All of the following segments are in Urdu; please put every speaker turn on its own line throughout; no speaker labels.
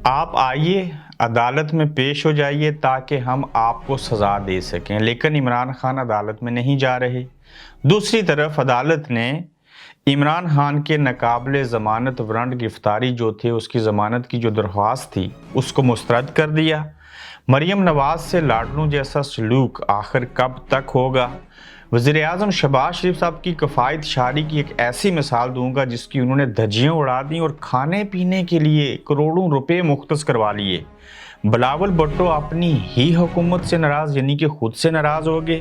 آپ آئیے عدالت میں پیش ہو جائیے تاکہ ہم آپ کو سزا دے سکیں، لیکن عمران خان عدالت میں نہیں جا رہے۔ دوسری طرف عدالت نے عمران خان کے ناقابل ضمانت وارنٹ گرفتاری جو تھے، اس کی ضمانت کی جو درخواست تھی اس کو مسترد کر دیا۔ مریم نواز سے لاڈلوں جیسا سلوک آخر کب تک ہوگا؟ وزیراعظم شہباز شریف صاحب کی کفایت شعاری کی ایک ایسی مثال دوں گا جس کی انہوں نے دھجیاں اڑا دیں اور کھانے پینے کے لیے کروڑوں روپے مختص کروا لیے۔ بلاول بھٹو اپنی ہی حکومت سے ناراض، یعنی کہ خود سے ناراض ہو گئے۔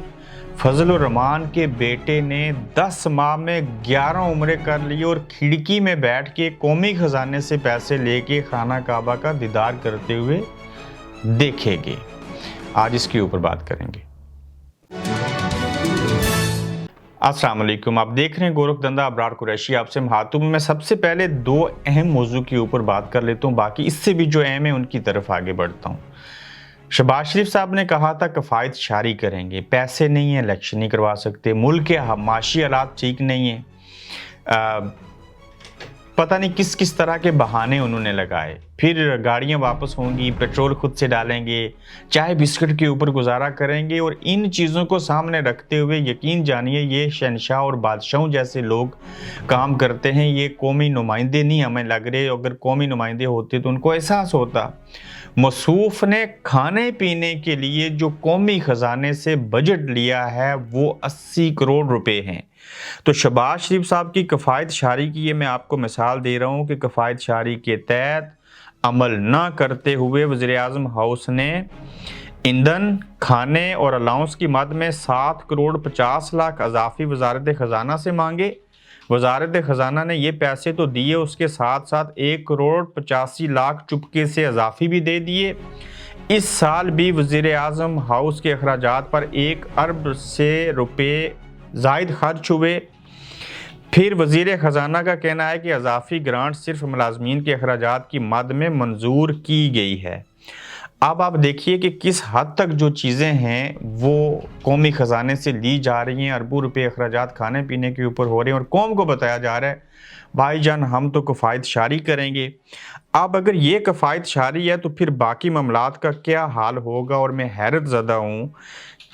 فضل الرحمان کے بیٹے نے 10 ماہ میں 11 عمرے کر لی اور کھڑکی میں بیٹھ کے قومی خزانے سے پیسے لے کے خانہ کعبہ کا دیدار کرتے ہوئے دیکھے گے۔ آج اس کے اوپر بات کریں گے۔ السلام علیکم، آپ دیکھ رہے ہیں گورکھ دھندا، ابرار قریشی آپ سے مخاطب۔ میں سب سے پہلے 2 اہم موضوع کے اوپر بات کر لیتا ہوں، باقی اس سے بھی جو اہم ہے ان کی طرف آگے بڑھتا ہوں۔ شہباز شریف صاحب نے کہا تھا کفایت شعاری کریں گے، پیسے نہیں ہیں، الیکشن نہیں کروا سکتے، ملک کے معاشی حالات ٹھیک نہیں ہیں، پتہ نہیں کس کس طرح کے بہانے انہوں نے لگائے۔ پھر گاڑیاں واپس ہوں گی، پیٹرول خود سے ڈالیں گے، چائے بسکٹ کے اوپر گزارا کریں گے، اور ان چیزوں کو سامنے رکھتے ہوئے یقین جانیے یہ شہنشاہ اور بادشاہوں جیسے لوگ کام کرتے ہیں، یہ قومی نمائندے نہیں ہمیں لگ رہے۔ اگر قومی نمائندے ہوتے تو ان کو احساس ہوتا۔ مصروف نے کھانے پینے کے لیے جو قومی خزانے سے بجٹ لیا ہے وہ 80 کروڑ روپے ہیں۔ تو شہباز شریف صاحب کی کفایت شعاری کی یہ میں آپ کو مثال دے رہا ہوں کہ کفایت شعاری کے تحت عمل نہ کرتے ہوئے وزیراعظم ہاؤس نے ایندھن، کھانے اور الاؤنس کی مد میں 7 کروڑ 50 لاکھ اضافی وزارت خزانہ سے مانگے۔ وزارت خزانہ نے یہ پیسے تو دیے، اس کے ساتھ ساتھ 1 کروڑ 85 لاکھ چپکے سے اضافی بھی دے دیے۔ اس سال بھی وزیر اعظم ہاؤس کے اخراجات پر 1 ارب سے روپے زائد خرچ ہوئے۔ پھر وزیر خزانہ کا کہنا ہے کہ اضافی گرانٹ صرف ملازمین کے اخراجات کی مد میں منظور کی گئی ہے۔ اب آپ دیکھیے کہ کس حد تک جو چیزیں ہیں وہ قومی خزانے سے لی جا رہی ہیں، اربوں روپے اخراجات کھانے پینے کے اوپر ہو رہے ہیں، اور قوم کو بتایا جا رہا ہے بھائی جان ہم تو کفایت شعاری کریں گے۔ اب اگر یہ کفایت شعاری ہے تو پھر باقی معاملات کا کیا حال ہوگا، اور میں حیرت زدہ ہوں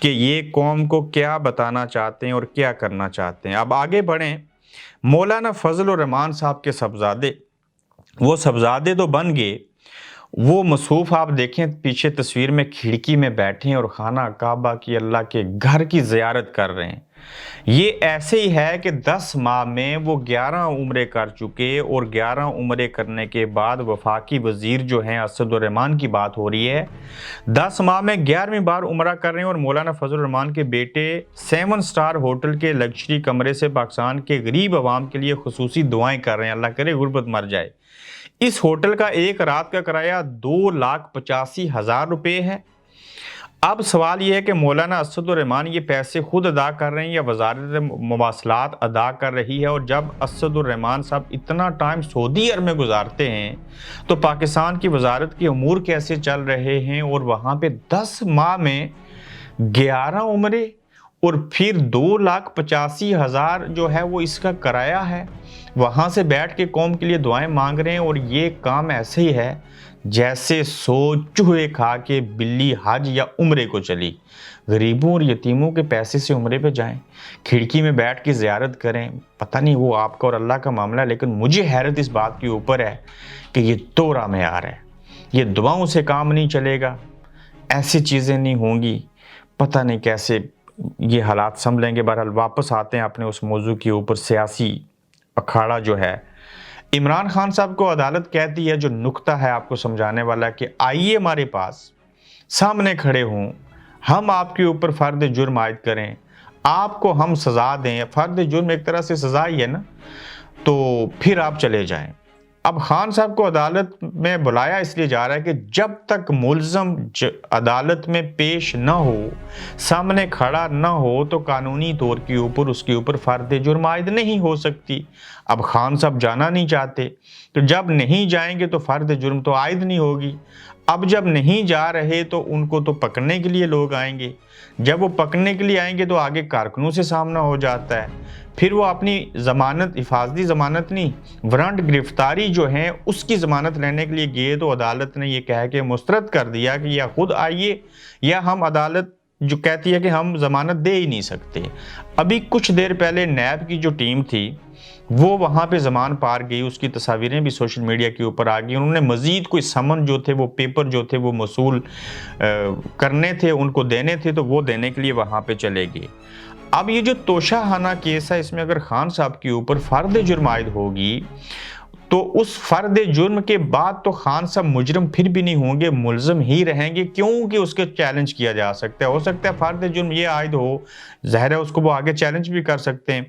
کہ یہ قوم کو کیا بتانا چاہتے ہیں اور کیا کرنا چاہتے ہیں۔ اب آگے بڑھیں۔ مولانا فضل الرحمان صاحب کے صاحبزادے، وہ صاحبزادے تو بن گئے، وہ مصروف آپ دیکھیں پیچھے تصویر میں کھڑکی میں بیٹھے ہیں اور خانہ کعبہ کی اللہ کے گھر کی زیارت کر رہے ہیں۔ یہ ایسے ہی ہے کہ 10 ماہ میں وہ 11 عمرے کر چکے، اور 11 عمرے کرنے کے بعد وفاقی وزیر جو ہیں اسد الرحمان کی بات ہو رہی ہے، 10 ماہ میں 11ویں بار عمرہ کر رہے ہیں، اور مولانا فضل الرحمان کے بیٹے 7 سٹار ہوٹل کے لگژری کمرے سے پاکستان کے غریب عوام کے لیے خصوصی دعائیں کر رہے ہیں، اللہ کرے غربت مر جائے۔ اس ہوٹل کا ایک رات کا کرایہ 2,85,000 روپے ہے۔ اب سوال یہ ہے کہ مولانا اسد الرحمان یہ پیسے خود ادا کر رہے ہیں یا وزارت مواصلات ادا کر رہی ہے؟ اور جب اسد الرحمان صاحب اتنا ٹائم سعودی عرب میں گزارتے ہیں تو پاکستان کی وزارت کے امور کیسے چل رہے ہیں؟ اور وہاں پہ 10 ماہ میں 11 عمرے اور پھر 2,85,000 جو ہے وہ اس کا کرایہ ہے، وہاں سے بیٹھ کے قوم کے لیے دعائیں مانگ رہے ہیں، اور یہ کام ایسے ہی ہے جیسے چوہے کھا کے بلی حج یا عمرے کو چلی۔ غریبوں اور یتیموں کے پیسے سے عمرے پہ جائیں، کھڑکی میں بیٹھ کے زیارت کریں، پتہ نہیں وہ آپ کا اور اللہ کا معاملہ ہے، لیکن مجھے حیرت اس بات کے اوپر ہے کہ یہ دورہ معیار ہے، یہ دعاؤں سے کام نہیں چلے گا، ایسی چیزیں نہیں ہوں گی، پتہ نہیں کیسے یہ حالات سنبھلیں گے۔ بہرحال واپس آتے ہیں اپنے اس موضوع کے اوپر، سیاسی اکھاڑا جو ہے۔ عمران خان صاحب کو عدالت کہتی ہے، جو نقطہ ہے آپ کو سمجھانے والا، کہ آئیے ہمارے پاس، سامنے کھڑے ہوں، ہم آپ کے اوپر فرد جرم عائد کریں، آپ کو ہم سزا دیں۔ فرد جرم ایک طرح سے سزا ہی ہے نا، تو پھر آپ چلے جائیں۔ اب خان صاحب کو عدالت میں بلایا اس لیے جا رہا ہے کہ جب تک ملزم عدالت میں پیش نہ ہو، سامنے کھڑا نہ ہو، تو قانونی طور کے اوپر اس کے اوپر فرد جرم عائد نہیں ہو سکتی۔ اب خان صاحب جانا نہیں چاہتے، تو جب نہیں جائیں گے تو فرد جرم تو عائد نہیں ہوگی. اب جب نہیں جا رہے تو ان کو تو پکڑنے کے لیے لوگ آئیں گے. جب وہ پکڑنے کے لیے آئیں گے تو آگے کارکنوں سے سامنا ہو جاتا ہے. پھر وہ اپنی ضمانت، حفاظتی ضمانت نہیں، وارنٹ گرفتاری جو ہے اس کی ضمانت لینے کے لیے گئے تو عدالت نے یہ کہہ کے مسترد کر دیا کہ یا خود آئیے یا ہم عدالت جو کہتی ہے کہ ہم ضمانت دے ہی نہیں سکتے. ابھی کچھ دیر پہلے نیب کی جو ٹیم تھی وہ وہاں پہ زمان پار گئی، اس کی تصاویریں بھی سوشل میڈیا کے اوپر آ گئی. انہوں نے مزید کوئی سمن جو تھے، وہ پیپر جو تھے وہ موصول کرنے تھے، ان کو دینے تھے، تو وہ دینے کے لیے وہاں پہ چلے گئے. اب یہ جو توشہ خانہ کیس ہے، اس میں اگر خان صاحب کے اوپر فرد جرم عائد ہوگی تو اس فرد جرم کے بعد تو خان صاحب مجرم پھر بھی نہیں ہوں گے، ملزم ہی رہیں گے، کیونکہ اس کے چیلنج کیا جا سکتا ہے. ہو سکتا ہے فرد جرم یہ عائد ہو، ظاہر ہے اس کو وہ آگے چیلنج بھی کر سکتے ہیں.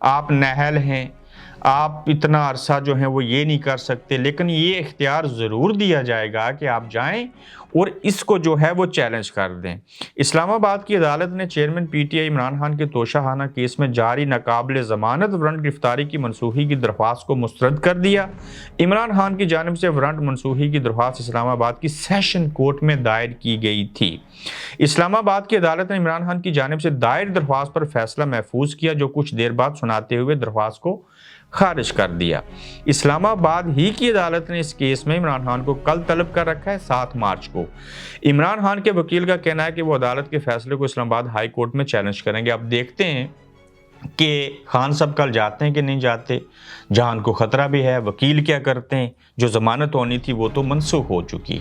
آپ نااہل ہیں، آپ اتنا عرصہ جو ہیں وہ یہ نہیں کر سکتے، لیکن یہ اختیار ضرور دیا جائے گا کہ آپ جائیں اور اس کو جو ہے وہ چیلنج کر دیں. اسلام آباد کی عدالت نے chairman P T I Imran Khan کے توشہ خانہ کیس میں جاری ناقابل ضمانت وارنٹ گرفتاری کی منسوخی کی درخواست کو مسترد کر دیا. عمران خان کی جانب سے وارنٹ منسوخی کی درخواست اسلام آباد کی سیشن کورٹ میں دائر کی گئی تھی. اسلام آباد کی عدالت نے عمران خان کی جانب سے دائر درخواست پر فیصلہ محفوظ کیا، جو کچھ دیر بعد سناتے ہوئے درخواست کو خارج کر دیا. اسلام آباد ہی کی عدالت نے اس کیس میں عمران خان کو کل طلب کر رکھا ہے 7 مارچ کو. عمران خان کے وکیل کا کہنا ہے کہ وہ عدالت کے فیصلے کو اسلام آباد ہائی کورٹ میں چیلنج کریں گے. اب دیکھتے ہیں کہ خان صاحب کل جاتے ہیں کہ نہیں جاتے، جان کو خطرہ بھی ہے. وکیل کیا کرتے ہیں، جو ضمانت ہونی تھی وہ تو منسوخ ہو چکی.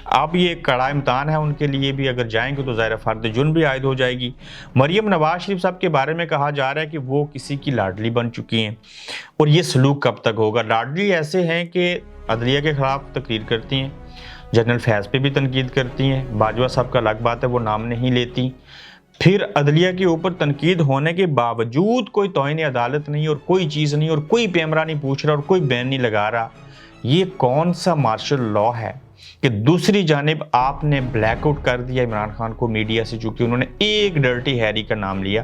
اب یہ کڑا امتحان ہے ان کے لیے بھی، اگر جائیں گے تو ظاہر فرد جرم بھی عائد ہو جائے گی. مریم نواز شریف صاحب کے بارے میں کہا جا رہا ہے کہ وہ کسی کی لاڈلی بن چکی ہیں، اور یہ سلوک کب تک ہوگا. لاڈلی ایسے ہیں کہ عدلیہ کے خلاف تقریر کرتی ہیں، جنرل فیض پہ بھی تنقید کرتی ہیں، باجوہ صاحب کا الگ بات ہے وہ نام نہیں لیتی. پھر عدلیہ کے اوپر تنقید ہونے کے باوجود کوئی توہین عدالت نہیں اور کوئی چیز نہیں اور کوئی پیمرا نہیں پوچھ رہا اور کوئی بین نہیں لگا رہا. یہ کون سا مارشل لا ہے کہ دوسری جانب آپ نے بلیک آؤٹ کر دیا عمران خان کو میڈیا سے، چونکہ انہوں نے ایک ڈرٹی ہیری کا نام لیا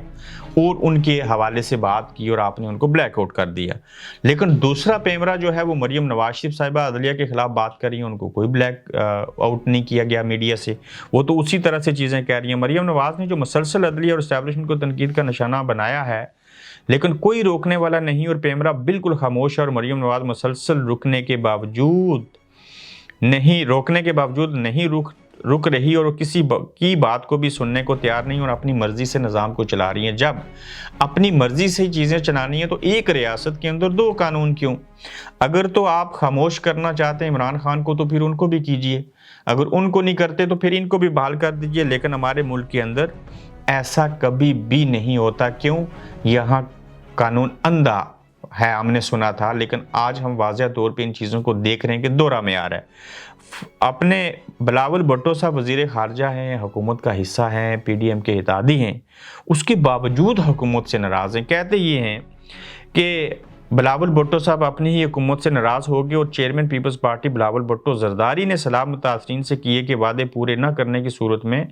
اور ان کے حوالے سے بات کی اور آپ نے ان کو بلیک آؤٹ کر دیا. لیکن دوسرا پیمرا جو ہے وہ مریم نواز شریف صاحبہ عدلیہ کے خلاف بات کر رہی ہیں، ان کو کوئی بلیک آؤٹ نہیں کیا گیا میڈیا سے، وہ تو اسی طرح سے چیزیں کہہ رہی ہیں. مریم نواز نے جو مسلسل عدلیہ اور اسٹیبلشمنٹ کو تنقید کا نشانہ بنایا ہے، لیکن کوئی روکنے والا نہیں اور پیمرا بالکل خاموش ہے، اور مریم نواز مسلسل روکنے کے باوجود نہیں رک رہی اور کسی کی بات کو بھی سننے کو تیار نہیں اور اپنی مرضی سے نظام کو چلا رہی ہیں. جب اپنی مرضی سے چیزیں چلانی ہیں تو ایک ریاست کے اندر 2 قانون کیوں؟ اگر تو آپ خاموش کرنا چاہتے ہیں عمران خان کو تو پھر ان کو بھی کیجئے، اگر ان کو نہیں کرتے تو پھر ان کو بھی بحال کر دیجئے. لیکن ہمارے ملک کے اندر ایسا کبھی بھی نہیں ہوتا. کیوں؟ یہاں قانون اندھا ہے، ہم نے سنا تھا، لیکن آج ہم واضح طور پہ ان چیزوں کو دیکھ رہے ہیں کہ دورہ میں آ رہا ہے. اپنے بلاول بھٹو صاحب وزیر خارجہ ہیں، حکومت کا حصہ ہیں، پی ڈی ایم کے اتحادی ہیں، اس کے باوجود حکومت سے ناراض ہیں. کہتے یہ ہیں کہ بلاول بھٹو صاحب اپنی ہی حکومت سے ناراض ہو گئے اور چیئرمین پیپلز پارٹی بلاول بھٹو زرداری نے سلام متاثرین سے کیے کہ وعدے پورے نہ کرنے کی صورت میں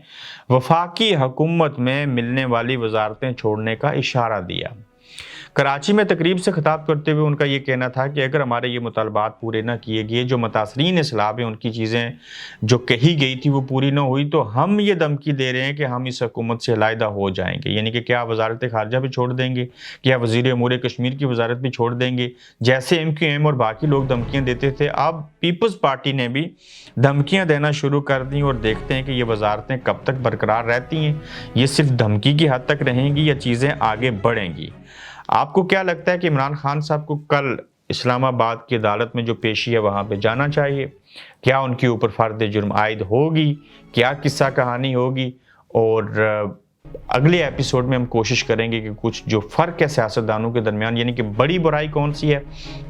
وفاقی حکومت میں ملنے والی وزارتیں چھوڑنے کا اشارہ دیا. کراچی میں تقریب سے خطاب کرتے ہوئے ان کا یہ کہنا تھا کہ اگر ہمارے یہ مطالبات پورے نہ کیے گئے، جو متاثرین اسلام ہیں ان کی چیزیں جو کہی گئی تھی وہ پوری نہ ہوئی، تو ہم یہ دھمکی دے رہے ہیں کہ ہم اس حکومت سے علیحدہ ہو جائیں گے. یعنی کہ کیا وزارت خارجہ بھی چھوڑ دیں گے، کیا وزیر امور کشمیر کی وزارت بھی چھوڑ دیں گے، جیسے ایم کیو ایم اور باقی لوگ دھمکیاں دیتے تھے. اب پیپلز پارٹی نے بھی دھمکیاں دینا شروع کر دیں اور دیکھتے ہیں کہ یہ وزارتیں کب تک برقرار رہتی ہیں. یہ صرف دھمکی کی حد تک رہیں گی یا چیزیں آگے بڑھیں گی؟ آپ کو کیا لگتا ہے کہ عمران خان صاحب کو کل اسلام آباد کی عدالت میں جو پیشی ہے وہاں پہ جانا چاہیے؟ کیا ان کے اوپر فرد جرم عائد ہوگی؟ کیا قصہ کہانی ہوگی؟ اور اگلے ایپیسوڈ میں ہم کوشش کریں گے کہ کچھ جو فرق ہے سیاستدانوں کے درمیان، یعنی کہ بڑی برائی کون سی ہے،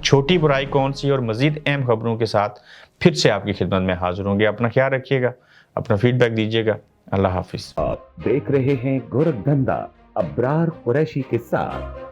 چھوٹی برائی کون سی، اور مزید اہم خبروں کے ساتھ پھر سے آپ کی خدمت میں حاضر ہوں گے. اپنا خیال رکھیے گا، اپنا فیڈ بیک دیجیے گا. اللہ حافظ.
آپ دیکھ رہے ہیں گورکھ دھندا ابرار قریشی کے ساتھ.